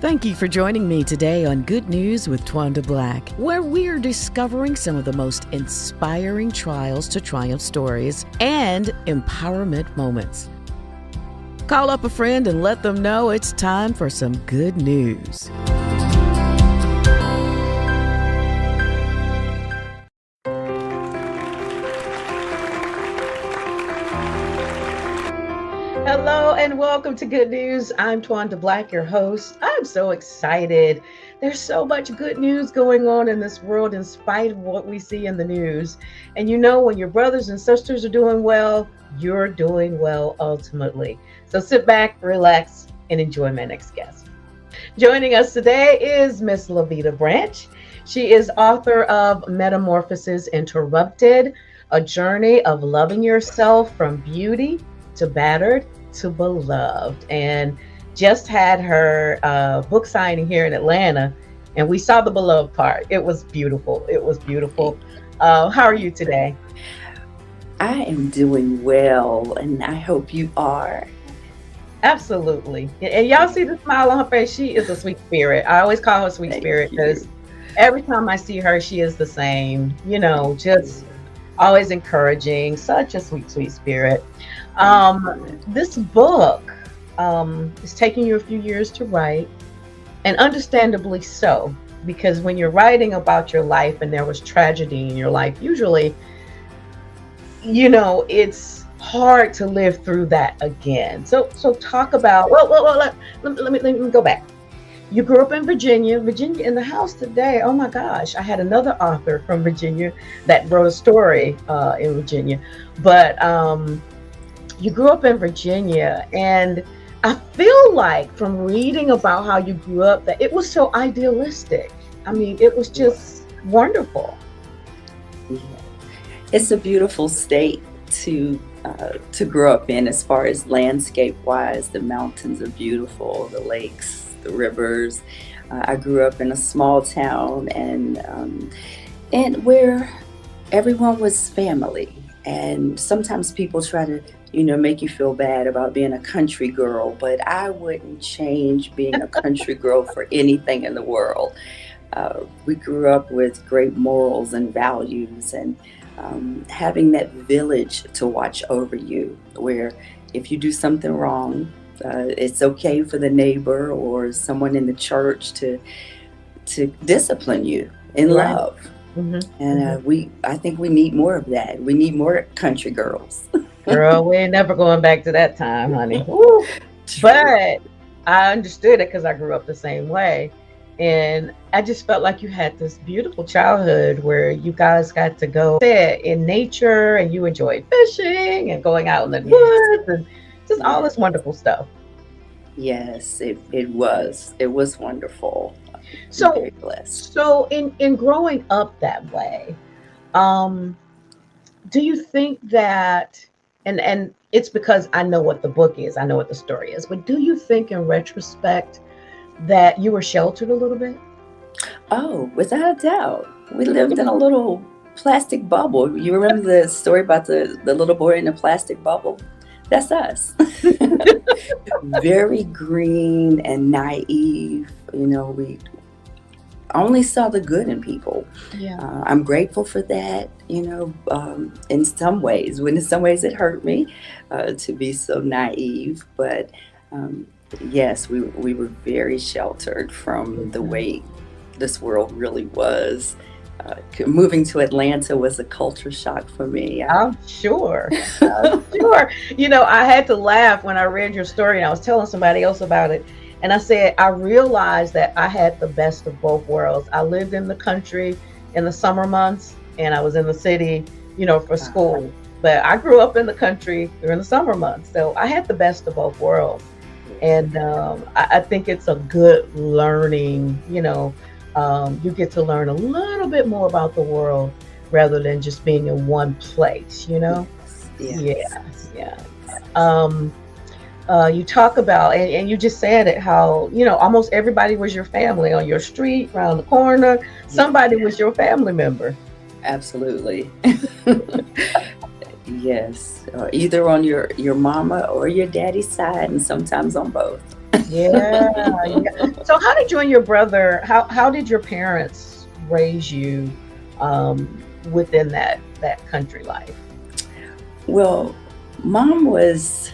Thank you for joining me today on Good News with Twanda Black, where we're discovering some of the most inspiring trials to triumph stories and empowerment moments. Call up a friend and let them know it's time for some good news. Hello and welcome to Good News. I'm Twanda Black, your host. I'm so excited. There's so much good news going on in this world in spite of what we see in the news. And you know, when your brothers and sisters are doing well, you're doing well ultimately. So sit back, relax, and enjoy my next guest. Joining us today is Miss Laveeta Branche. She is author of Metamorphosis Interrupted, a journey of loving yourself from beauty to battered to beloved, and just had her book signing here in Atlanta, and we saw the beloved part. It was beautiful. How are you today? I am doing well, and I hope you are. Absolutely. And y'all see the smile on her face. She is a sweet spirit. I always call her sweet spirit because every time I see her, she is the same, just always encouraging, such a sweet spirit. This book is taking you a few years to write, and understandably so, because when you're writing about your life and there was tragedy in your life, usually, it's hard to live through that again. So talk about, let me go back. You grew up in Virginia in the house today. Oh my gosh, I had another author from Virginia that wrote a story in Virginia, but you grew up in Virginia, and I feel like from reading about how you grew up that it was so idealistic. I mean, it was just wonderful. Yeah. It's a beautiful state to grow up in, as far as landscape wise. The mountains are beautiful, the lakes, the rivers. I grew up in a small town, and where everyone was family. And sometimes people try to make you feel bad about being a country girl, but I wouldn't change being a country girl for anything in the world. We grew up with great morals and values, and having that village to watch over you, where if you do something wrong, it's okay for the neighbor or someone in the church to discipline you in love. Mm-hmm. And I think we need more of that. We need more country girls. Girl, we ain't never going back to that time, honey. But I understood it because I grew up the same way. And I just felt like you had this beautiful childhood where you guys got to go in nature, and you enjoyed fishing and going out in the woods and just all this wonderful stuff. Yes, it was wonderful. So, very blessed. So in growing up that way, do you think that, and it's because I know what the book is, I know what the story is, but do you think in retrospect that you were sheltered a little bit? Oh, without a doubt. We lived in a little plastic bubble. You remember the story about the little boy in the plastic bubble? That's us. Very green and naive. We only saw the good in people. Yeah. I'm grateful for that, in some ways. When in some ways it hurt me to be so naive. But yes, we were very sheltered from the way this world really was. Moving to Atlanta was a culture shock for me. I'm sure. I had to laugh when I read your story, and I was telling somebody else about it. And I said, I realized that I had the best of both worlds. I lived in the country in the summer months, and I was in the city, for school. But I grew up in the country during the summer months. So I had the best of both worlds. And I think it's a good learning, you get to learn a little bit more about the world rather than just being in one place, Yes. Yeah. You talk about, and you just said it, how, almost everybody was your family on your street, around the corner. Somebody was your family member. Absolutely. Yes. Either on your mama or your daddy's side, and sometimes on both. Yeah, yeah. So how did you and your brother, how did your parents raise you within that country life? Well, mom was,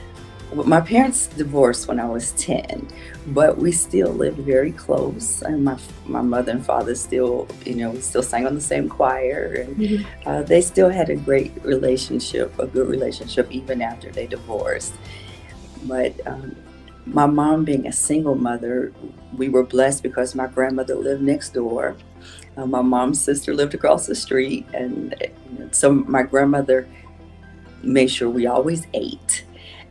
well, my parents divorced when I was 10, but we still lived very close. And my mother and father still, we still sang on the same choir, and Mhm. they still had a great relationship, a good relationship, even after they divorced. But my mom, being a single mother, we were blessed because my grandmother lived next door. My mom's sister lived across the street, and so my grandmother made sure we always ate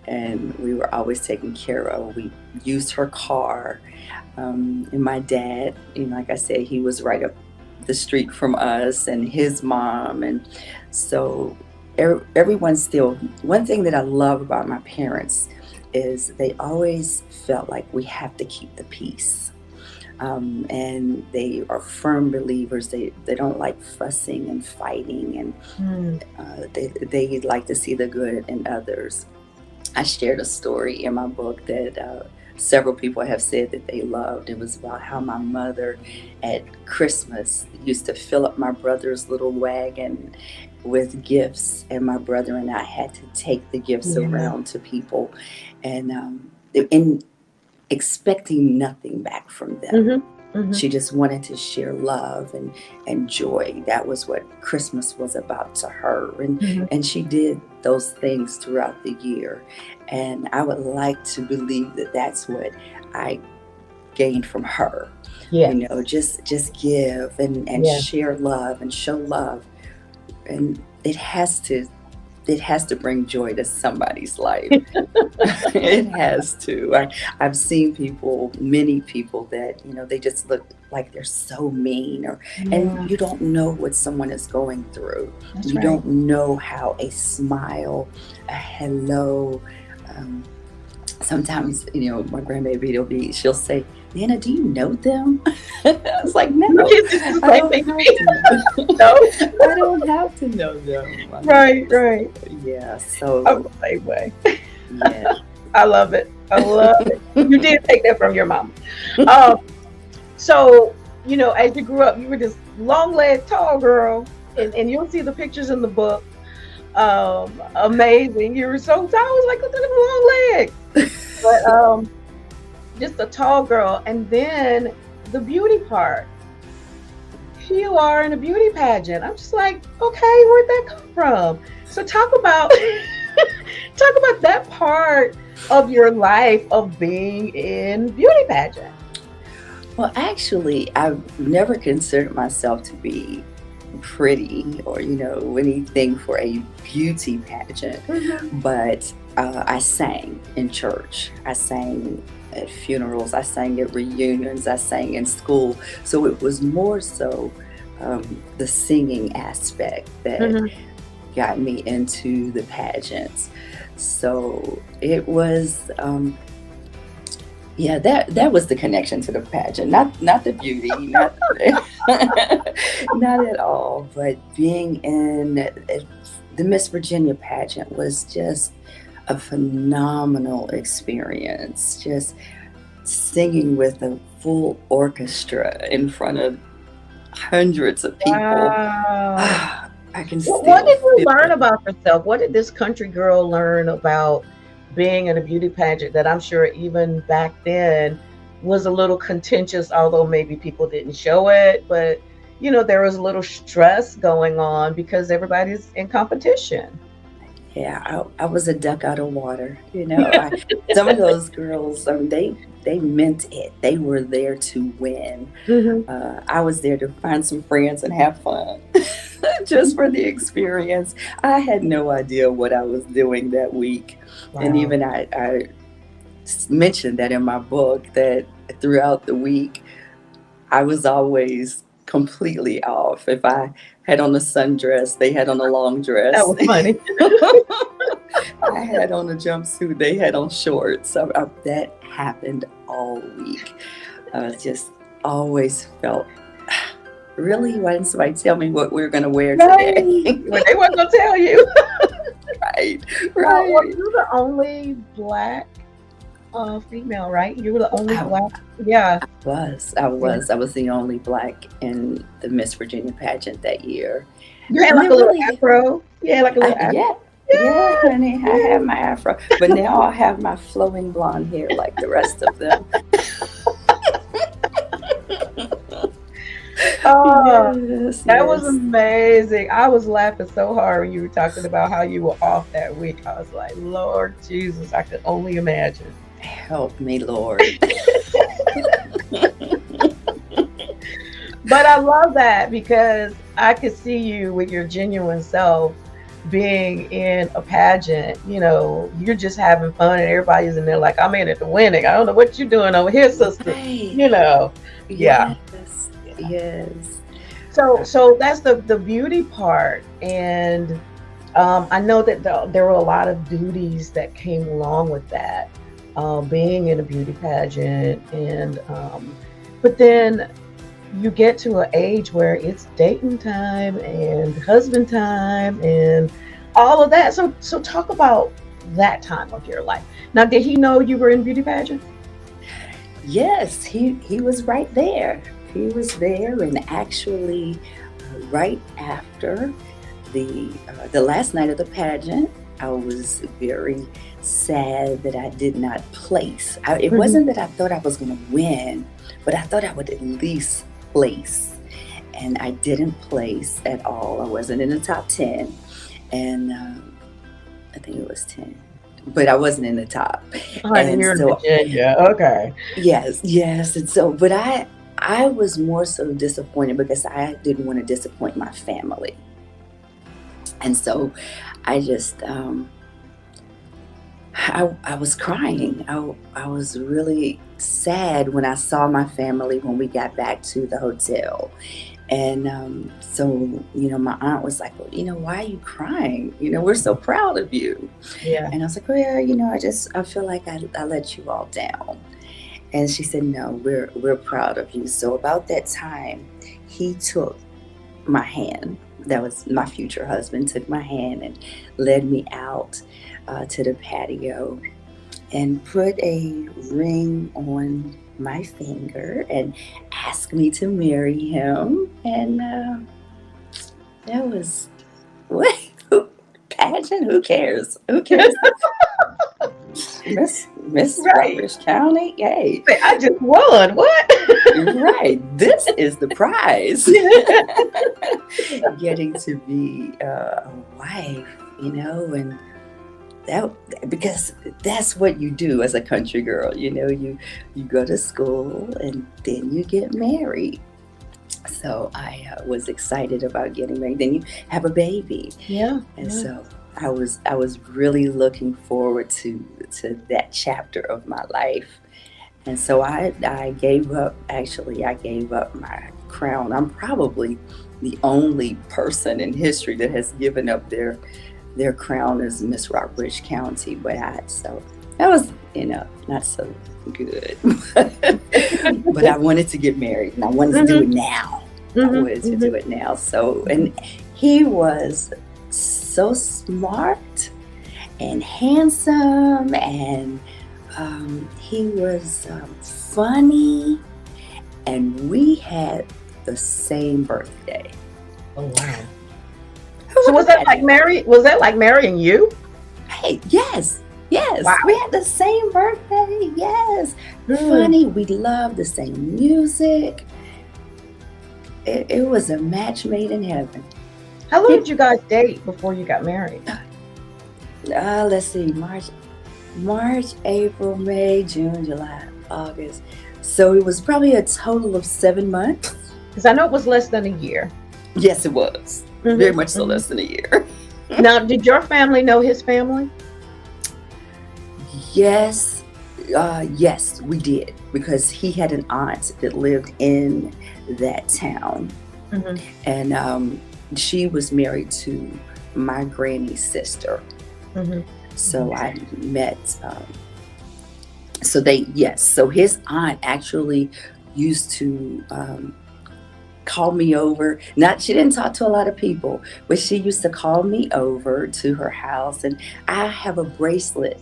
and we were always taken care of. We used her car. And my dad, like I said, he was right up the street from us and his mom. And so everyone still, one thing that I love about my parents is they always felt like we have to keep the peace. And they are firm believers. They don't like fussing and fighting, and Mm. they like to see the good in others. I shared a story in my book that several people have said that they loved. It was about how my mother at Christmas used to fill up my brother's little wagon with gifts, and my brother and I had to take the gifts Yeah. around to people, and expecting nothing back from them. Hmm. Hmm. She just wanted to share love and joy. That was what Christmas was about to her. Hmm. And she did those things throughout the year. And I would like to believe that that's what I gained from her. Yes. Just give and Yeah. share love and show love. And it has to bring joy to somebody's life. It has to. I've seen people, many people that, they just look like they're so mean, and Yeah. you don't know what someone is going through. That's You right. don't know how a smile, a hello, um, sometimes, my grandbaby, she'll say, Nana, do you know them? I was like, My no, kids used to do the I same don't thing to have me. to. No. I don't have to know them. Right, right. Yeah, I'm so the same way. yeah. I love it. I love it. You did take that from your mom. Um, so, as you grew up, you were this long legged, tall girl, and you'll see the pictures in the book. Amazing. You were so tall. I was like, look at them long legs. But just a tall girl. And then the beauty part. Here you are in a beauty pageant. I'm just like, okay, where'd that come from? So talk about talk about that part of your life of being in beauty pageant. Well, actually, I've never considered myself to be pretty or, anything for a beauty pageant, Hmm. but I sang in church. I sang at funerals. I sang at reunions. I sang in school. So it was more so the singing aspect that Hmm. got me into the pageants. So it was. Yeah, that was the connection to the pageant, not the beauty, not not at all. But being in the Miss Virginia pageant was just a phenomenal experience. Just singing with a full orchestra in front of hundreds of people. Wow. I can What still did you feel learn it. about yourself? What did this country girl learn about being in a beauty pageant that I'm sure even back then was a little contentious, although maybe people didn't show it, but there was a little stress going on because everybody's in competition. Yeah, I was a duck out of water. Some of those girls, they meant it. They were there to win. Hmm. I was there to find some friends and have fun, just for the experience. I had no idea what I was doing that week, and Wow. even I mentioned that in my book that throughout the week I was always completely off. If I had on a sundress, they had on a long That dress. was funny. I had on a jumpsuit, they had on shorts. So that happened all week. Just always felt, really? Why didn't somebody tell me what we were going to wear Right. today? Well, they weren't gonna tell you. Right, Well, right. you're the only Black female, right? You were the only I Black. Yeah. Yeah. I was the only Black in the Miss Virginia pageant that year. You had And like it a little really, afro. Yeah, like a little afro. yeah, yeah, Yeah. honey, I have my afro, but now I have my flowing blonde hair like the rest of them. Oh, Yes, that was yes. amazing. I was laughing so hard when you were talking about how you were off that week. I was like, Lord Jesus, I could only imagine. Help me, Lord. But I love that because I could see you with your genuine self being in a pageant. You're just having fun and everybody's in there like, I'm in it to win it. I don't know what you're doing over here, sister. Right. You know. Yeah. Yes, yes. So that's the beauty part. And I know that there were a lot of duties that came along with that, being in a beauty pageant. And but then you get to an age where it's dating time and husband time and all of that. So talk about that time of your life. Now, did he know you were in beauty pageant? Yes, he was right there. He was there, and actually, right after the last night of the pageant, I was very sad that I did not place. It Mhm. wasn't that I thought I was going to win, but I thought I would at least place, and I didn't place at all. I wasn't in the top 10, and I think it was 10, but I wasn't in the top. Honey, And you're in so Virginia. Okay. yes, yes. And so, but I was more so disappointed because I didn't want to disappoint my family. And so I just, I was crying. I was really sad when I saw my family when we got back to the hotel. And so, my aunt was like, well, why are you crying? We're so proud of you. Yeah. And I was like, well, yeah, I feel like I let you all down. And she said, no, we're proud of you. So about that time, he took my hand. That was my future husband, took my hand and led me out to the patio and put a ring on my finger and asked me to marry him. And that was what? Pageant? Who cares? Who cares? Miss Right. Rockbridge County? Yay. I just won. What? Right. This is the prize. Getting to be a wife, and that because that's what you do as a country girl. You go to school and then you get married. So I was excited about getting married. Then you have a baby, Yeah. and Yeah. so I was really looking forward to that chapter of my life. And so I gave up. Actually, I gave up my crown. I'm probably the only person in history that has given up their crown as Miss Rockbridge County. So that was not so good. But I wanted to get married, and I wanted to do it now. I wanted to do it now. So, and he was so smart and handsome, and he was funny, and we had the same birthday. Oh wow. Who So would was that like imagine? Mary? Was that like marrying you? Hey, yes, yes, Wow. we had the same birthday. Yes, Mm. funny. We loved the same music. It was a match made in heaven. How long did you guys date before you got married? Let's see, March, April, May, June, July, August. So it was probably a total of 7 months. Because I know it was less than a year. Yes, it was. Mhm, Very much so mhm. less than a year. Now, did your family know his family? Yes, yes, we did, because he had an aunt that lived in that town, Mhm. and she was married to my granny's sister. Mhm. So I met. So his aunt actually used to call me over. Not She didn't talk to a lot of people, but she used to call me over to her house, and I have a bracelet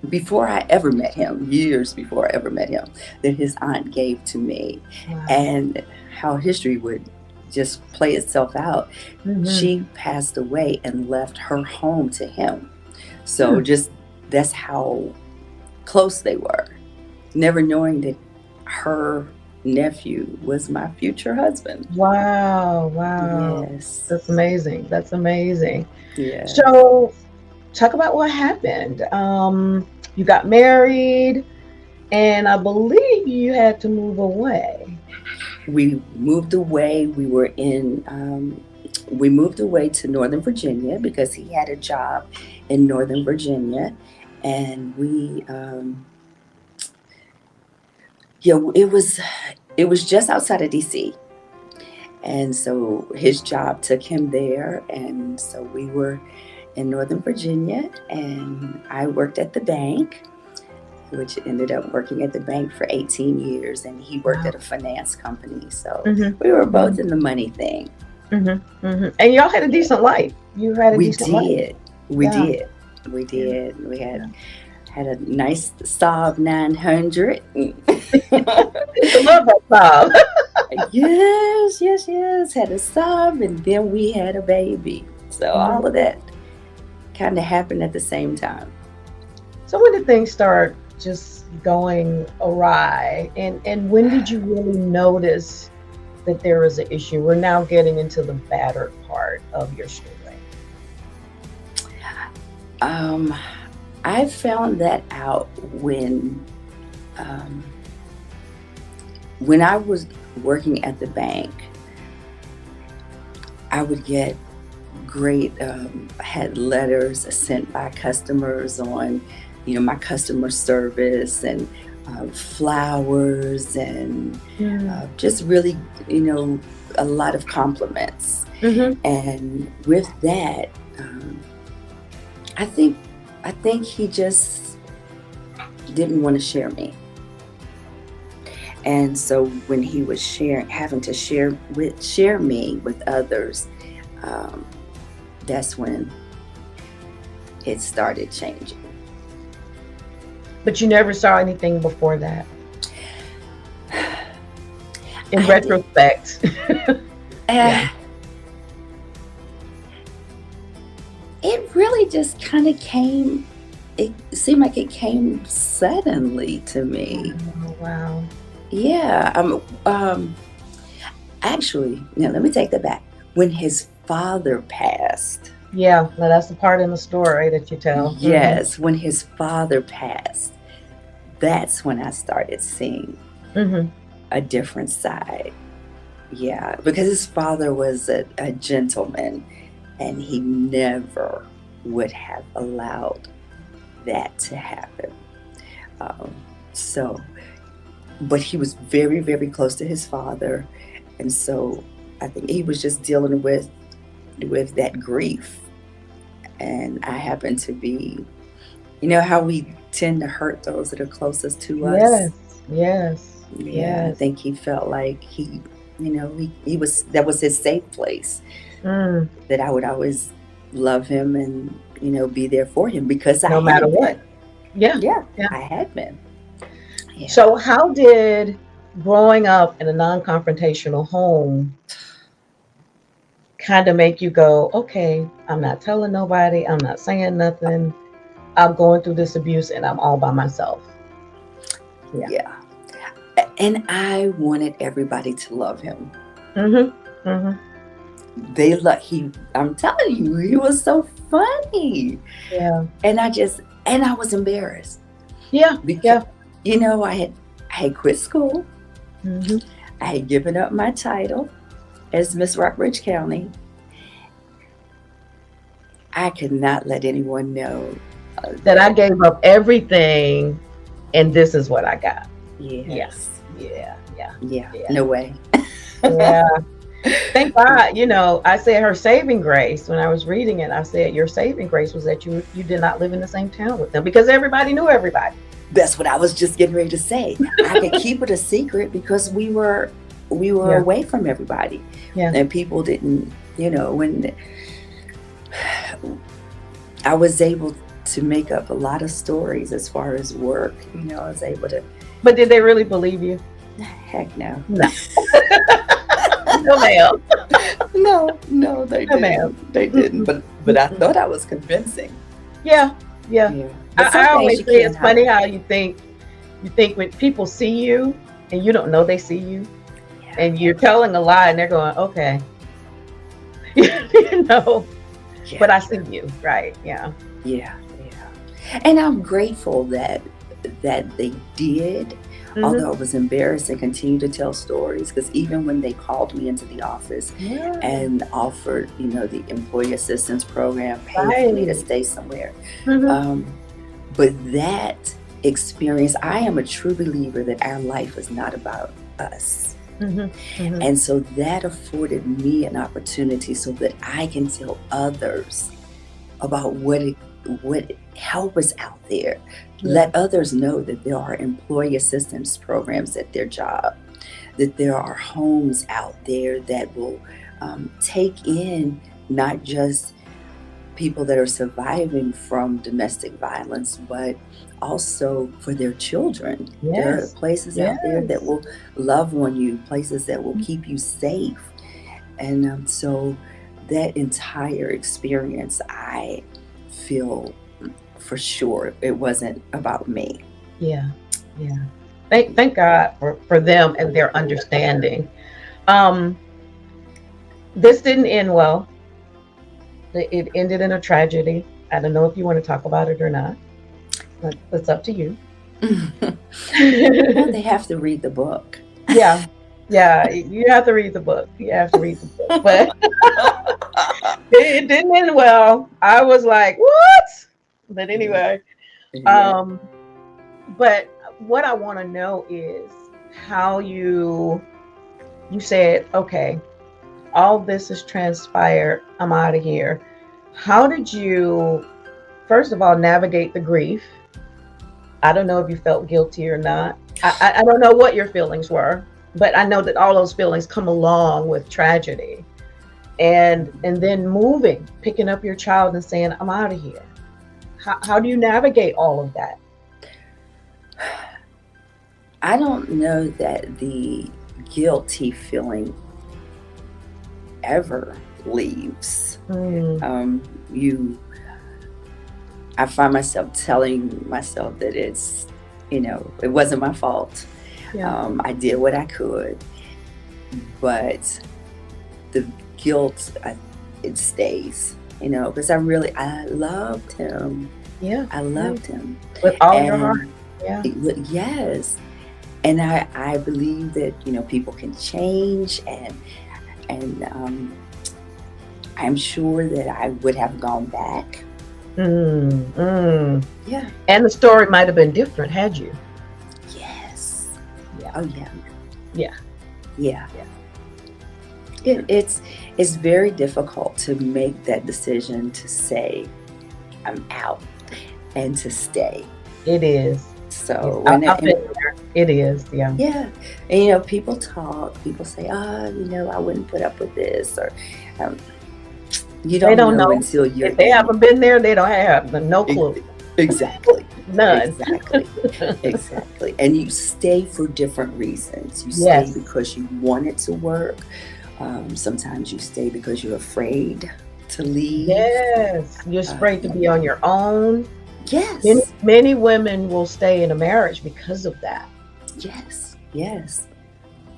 before I ever met him, years before I ever met him, that his aunt gave to me. Wow. And how history would just play itself out. She passed away and left her home to him. So just that's how close they were, never knowing that her nephew was my future husband. Wow. Wow. Yes. That's amazing. That's amazing. Yeah. So talk about what happened. You got married, and I believe you had to move away. We moved away. We moved away to Northern Virginia because he had a job in Northern Virginia. And it was just outside of DC. And so his job took him there. And so we were in Northern Virginia, and I worked at the bank, which ended up working at the bank for 18 years. And he worked at a finance company. So we were both in the money thing. And y'all had a decent life. You had a decent life. We did. We had a nice Saab 900. I love that Saab. Yes. Had a Saab, and then we had a baby. So all of that kind of happened at the same time. So when did things start just going awry? And when did you really notice that there was an issue? We're now getting into the battered part of your story. I found that out when I was working at the bank. I would get had letters sent by customers on, my customer service, and flowers, and just really, a lot of compliments. And with that, I think he just didn't want to share me. And so when he was having to share me with others, that's when it started changing. But you never saw anything before that? In retrospect. It really just kind of came, it seemed like it came suddenly to me. Oh, wow. Yeah. Actually, now let me take that back. When his father passed. Yeah, well, that's the part in the story that you tell. Yes, when his father passed, that's when I started seeing a different side. Yeah, because his father was a gentleman, and he never would have allowed that to happen. But he was very, very close to his father. And so I think he was just dealing with that grief. And I happen to be, how we tend to hurt those that are closest to us. Yes. Yeah, I think he felt like he that was his safe place. That I would always love him and, be there for him because no matter what. Yeah. I had been. Yeah. So how did growing up in a non-confrontational home kind of make you go, okay, I'm not telling nobody, I'm not saying nothing, I'm going through this abuse and I'm all by myself? Yeah. And I wanted everybody to love him. I'm telling you, he was so funny. Yeah. And I was embarrassed. Yeah. Because, I had quit school. I had given up my title as Miss Rockbridge County. I could not let anyone know that I gave up everything and this is what I got. Yes. Yeah. No way. Yeah. Thank God, I said her saving grace when I was reading it. I said your saving grace was that you did not live in the same town with them because everybody knew everybody. That's what I was just getting ready to say. I could keep it a secret because we were away from everybody. Yeah. And people didn't, when I was able to make up a lot of stories as far as work. I was able to. But did they really believe you? Heck no. No. No, ma'am. No, they No, didn't. ma'am. They didn't. But I thought I was convincing. Yeah. Yeah. Yeah. But some I things always you say can't it's funny hide. how you think when people see you and you don't know they see you Yeah. and you're telling a lie and they're going, okay. you know, but Yeah. I see you. Right. Yeah. Yeah. Yeah. And I'm grateful that they did, Hmm. although I was embarrassed and continued to tell stories, because even when they called me into the office Yeah. and offered, the employee assistance program, paid for me to Right. stay somewhere. Hmm. Um, but that experience, I am a true believer that our life is not about us. Hmm. Hmm. And so that afforded me an opportunity so that I can tell others about what help is out there. Yeah. Let others know that there are employee assistance programs at their job, that there are homes out there that will take in not just people that are surviving from domestic violence, but also for their children. There are Yes. places out there that Yes. will love on you, places that will keep you safe. And so that entire experience, I feel for sure it wasn't about me. Yeah. Yeah. Thank God for them and their understanding. Um, this didn't end well. It ended in a tragedy. I don't know if you want to talk about it or not. It's up to you. Well, they have to read the book. Yeah. Yeah. You have to read the book. You have to read the book. But it didn't end well. I was like, what? But Yeah. anyway, Yeah. um, but what I want to know is how you said, okay, all this has transpired. I'm out of here. How did you, first of all, navigate the grief? I don't know if you felt guilty or not. I don't know what your feelings were, but I know that all those feelings come along with tragedy. And then moving, picking up your child and saying, I'm out of here. How do you navigate all of that? I don't know that the guilty feeling ever leaves. Mm, You I find myself telling myself that it wasn't my fault. yeah. I did what I could, but the guilt, it stays, because I loved him. Yeah. I Yeah. loved him. With all your heart. And Yeah. yes. And I believe that, people can change, and I'm sure that I would have gone back. Mm, mm. Yeah. And the story might have been different had you. Yes. Yeah. Oh yeah. Yeah. Yeah. Yeah. It's very difficult to make that decision to say I'm out and to stay. It is. Yeah. So I've been there. It is. Yeah. yeah, and people say, I wouldn't put up with this, or um, you They don't don't know know. until you're If they in it. haven't been there, they don't have no clue. Exactly. None. Exactly. Exactly. And you stay for different reasons. You stay Yes. because you want it to work. Sometimes you stay because you're afraid to leave. Yes. You're afraid to be on your own. Many, Yes. many women will stay in a marriage because of that. Yes. Yes.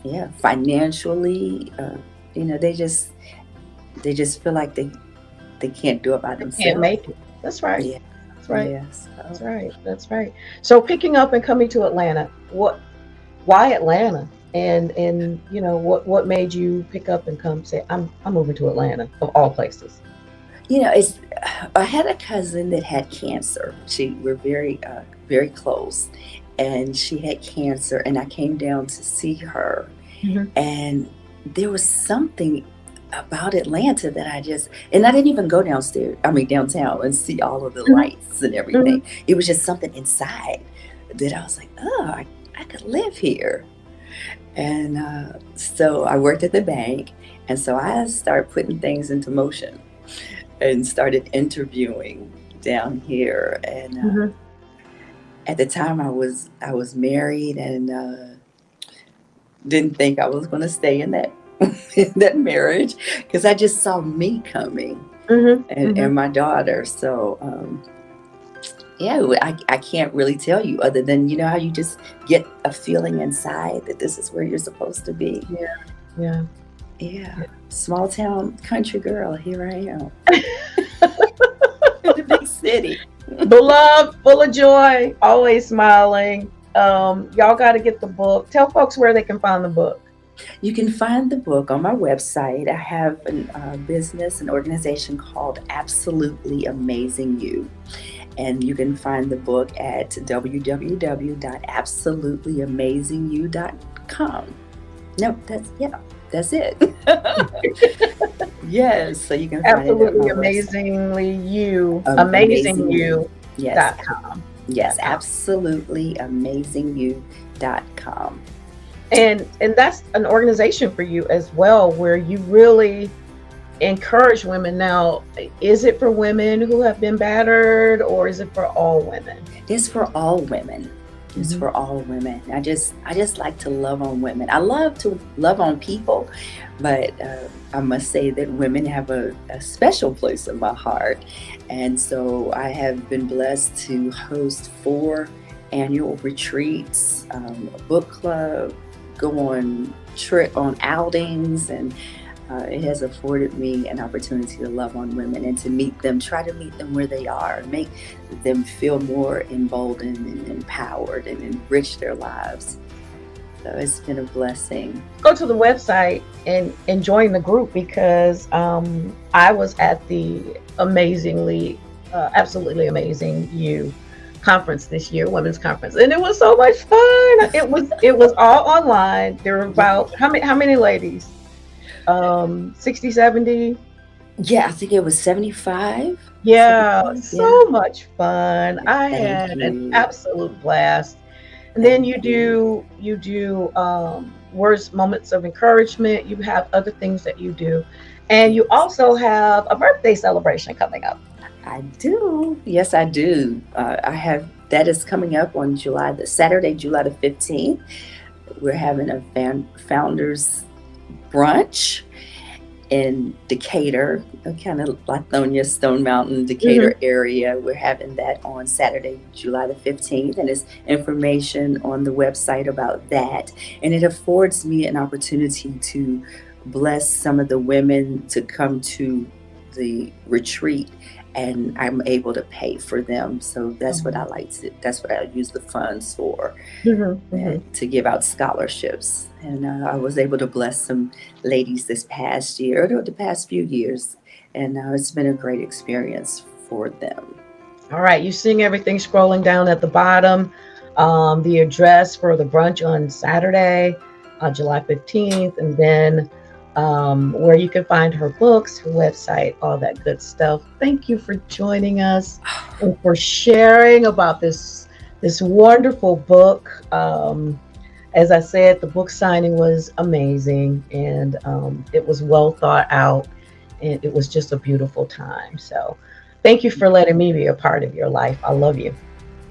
Yeah. Financially, they just feel like they can't do it by They can't themselves. make it. That's right. Yeah. That's right. Yes. That's right. That's right. So picking up and coming to Atlanta, why Atlanta? And what made you pick up and come say, I'm moving to Atlanta of all places. It's I had a cousin that had cancer. We're very close, and she had cancer, and I came down to see her, Hmm. and there was something about Atlanta that and I didn't even go downtown and see all of the Hmm. lights and Hmm. everything. It was just something inside that I was like, oh, I could live here. And so I worked at the bank, and so I started putting things into motion and started interviewing down here. And Mhm. at the time, I was married and didn't think I was going to stay in that in that marriage because I just saw me coming Mhm. and Mhm. my daughter. So yeah, I can't really tell you other than you know how you just get a feeling inside that this is where you're supposed to be. Yeah. Yeah. Yeah, small town country girl. Here I am in the big city. Beloved, full of joy, always smiling. Y'all got to get the book. Tell folks where they can find the book. You can find the book on my website. I have a business, an organization called Absolutely Amazing You. And you can find the book at www.absolutelyaमाzingyou.com. No, that's it. Yes, so you can find it at my Absolutely website. amazingly you, Amazing you. Yes, amazingyou.com. yes, absolutelyamazingyou.com. And that's an organization for you as well, where you really encourage women. Now, is it for women who have been battered, or is it for all women? It's for all women. It's Mhm. for all women. I just like to love on women. I love to love on people, but I must say that women have a special place in my heart. And so I have been blessed to host 4 annual retreats, a book club, go on trip on outings, and it has afforded me an opportunity to love on women and to meet them, try to meet them where they are, make them feel more emboldened and empowered and enrich their lives. So it's been a blessing. Go to the website and join the group, because I was at the absolutely amazing you conference this year, women's conference, and it was so much fun. It was all online. There were about how many ladies? 60, 70. Yeah, I think it was 75. Yeah, 75, yeah. so much fun. I Thank had an you. absolute blast. And then Thank you you. do you do words, moments of encouragement. You have other things that you do, and you Yes. also have a birthday celebration coming up. I do. Yes, I do. I have that is coming up on Saturday, July the 15th. We're having a founders brunch in Decatur, kind of Lithonia, Stone Mountain, Hmm. Decatur area. We're having that on Saturday, July the 15th, and there's information on the website about that. And it affords me an opportunity to bless some of the women to come to the retreat, and I'm able to pay for them. So that's what I use the funds for, Hmm. Hmm. to give out scholarships. And I was able to bless some ladies this past year, or the past few years, and it's been a great experience for them. All right, you seeing everything scrolling down at the bottom. The address for the brunch on Saturday, July 15th, and then where you can find her books, her website, all that good stuff. Thank you for joining us and for sharing about this wonderful book. As I said, the book signing was amazing, and it was well thought out, and it was just a beautiful time. So, thank you for letting me be a part of your life. I love you.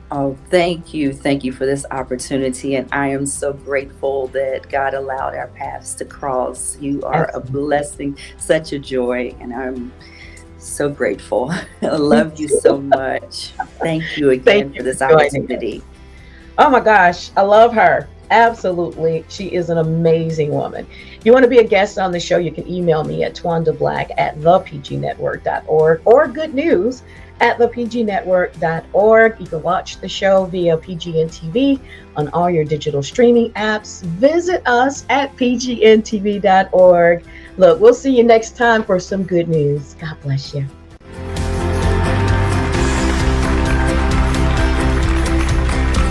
Oh, thank you for this opportunity, and I am so grateful that God allowed our paths to cross. You are a Absolutely. blessing, such a joy, and I'm so grateful. I Me love you so too. much. Thank you Thank again you for this for joining us. opportunity. Oh my gosh, I love her. Absolutely. She is an amazing woman. If you want to be a guest on the show, you can email me at twandablack@thepgnetwork.org, or good news at thepgnetwork.org. You can watch the show via PGN TV on all your digital streaming apps. Visit us at pgntv.org. Look, we'll see you next time for some good news. God bless you.